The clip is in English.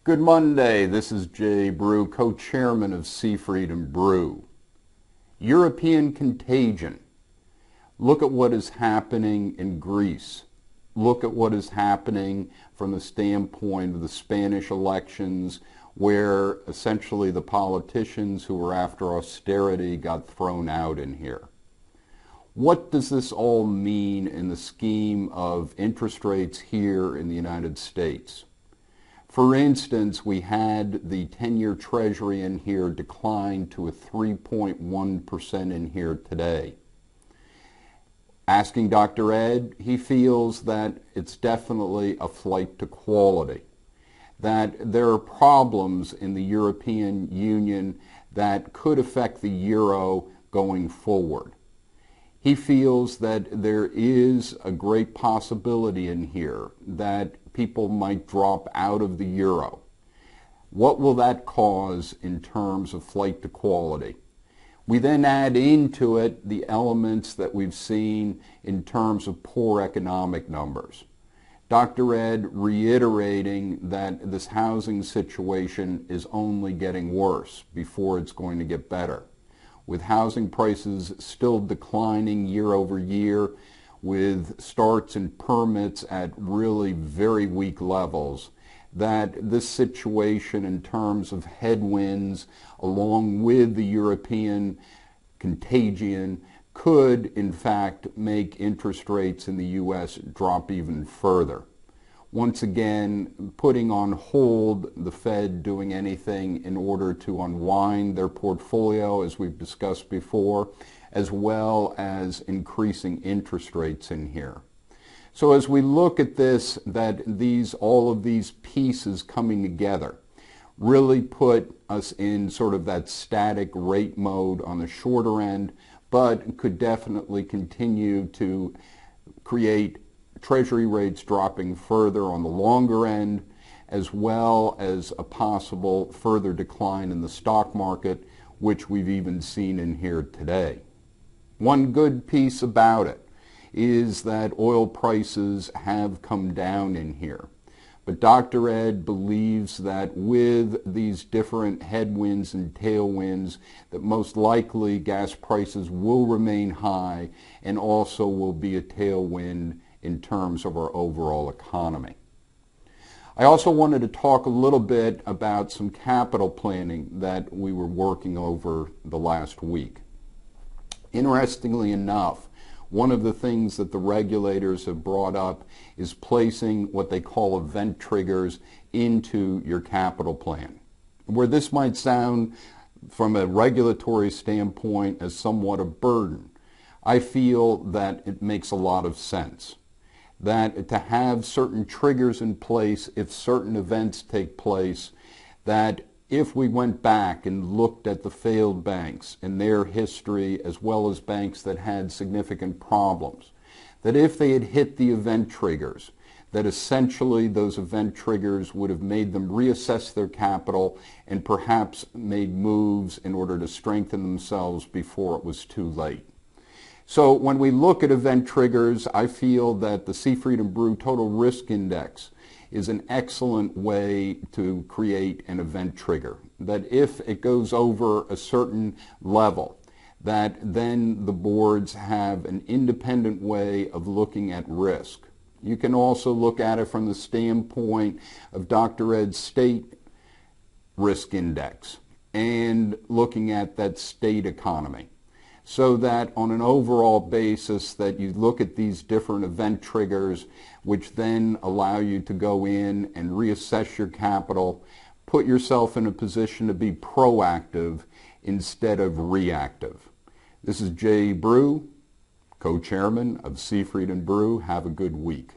Good Monday, this is Jay Brew, co-chairman of Seafried and Brew. European contagion. Look at what is happening in Greece. Look at what is happening from the standpoint of the Spanish elections, where essentially the politicians who were after austerity got thrown out in here. What does this all mean in the scheme of interest rates here in the United States? For instance, we had the 10-year Treasury in here decline to a 3.1% in here today. Asking Dr. Ed, he feels that it's definitely a flight to quality, that there are problems in the European Union that could affect the euro going forward. He feels that there is a great possibility in here that people might drop out of the euro. What will that cause in terms of flight to quality? We then add into it the elements that we've seen in terms of poor economic numbers. Dr. Ed reiterating that this housing situation is only getting worse before it's going to get better, with housing prices still declining year over year, with starts and permits at really very weak levels, that this situation in terms of headwinds along with the European contagion could in fact make interest rates in the U.S. drop even further. Once again, putting on hold the Fed doing anything in order to unwind their portfolio, as we've discussed before, as well as increasing interest rates in here. So as we look at this, that all of these pieces coming together really put us in sort of that static rate mode on the shorter end, but could definitely continue to create Treasury rates dropping further on the longer end, as well as a possible further decline in the stock market, which we've even seen in here today. One good piece about it is that oil prices have come down in here. But Dr. Ed believes that with these different headwinds and tailwinds, that most likely gas prices will remain high and also will be a tailwind in terms of our overall economy. I also wanted to talk a little bit about some capital planning that we were working over the last week. Interestingly enough, one of the things that the regulators have brought up is placing what they call event triggers into your capital plan. Where this might sound from a regulatory standpoint as somewhat a burden, I feel that it makes a lot of sense. That to have certain triggers in place if certain events take place, that if we went back and looked at the failed banks and their history, as well as banks that had significant problems, that if they had hit the event triggers, that essentially those event triggers would have made them reassess their capital and perhaps made moves in order to strengthen themselves before it was too late. So when we look at event triggers, I feel that the Seafried and Brew Total Risk Index is an excellent way to create an event trigger. That if it goes over a certain level, that then the boards have an independent way of looking at risk. You can also look at it from the standpoint of Dr. Ed's state risk index and looking at that state economy, so that on an overall basis that you look at these different event triggers, which then allow you to go in and reassess your capital, put yourself in a position to be proactive instead of reactive. This is Jay Brew, co-chairman of Seafried and Brew. Have a good week.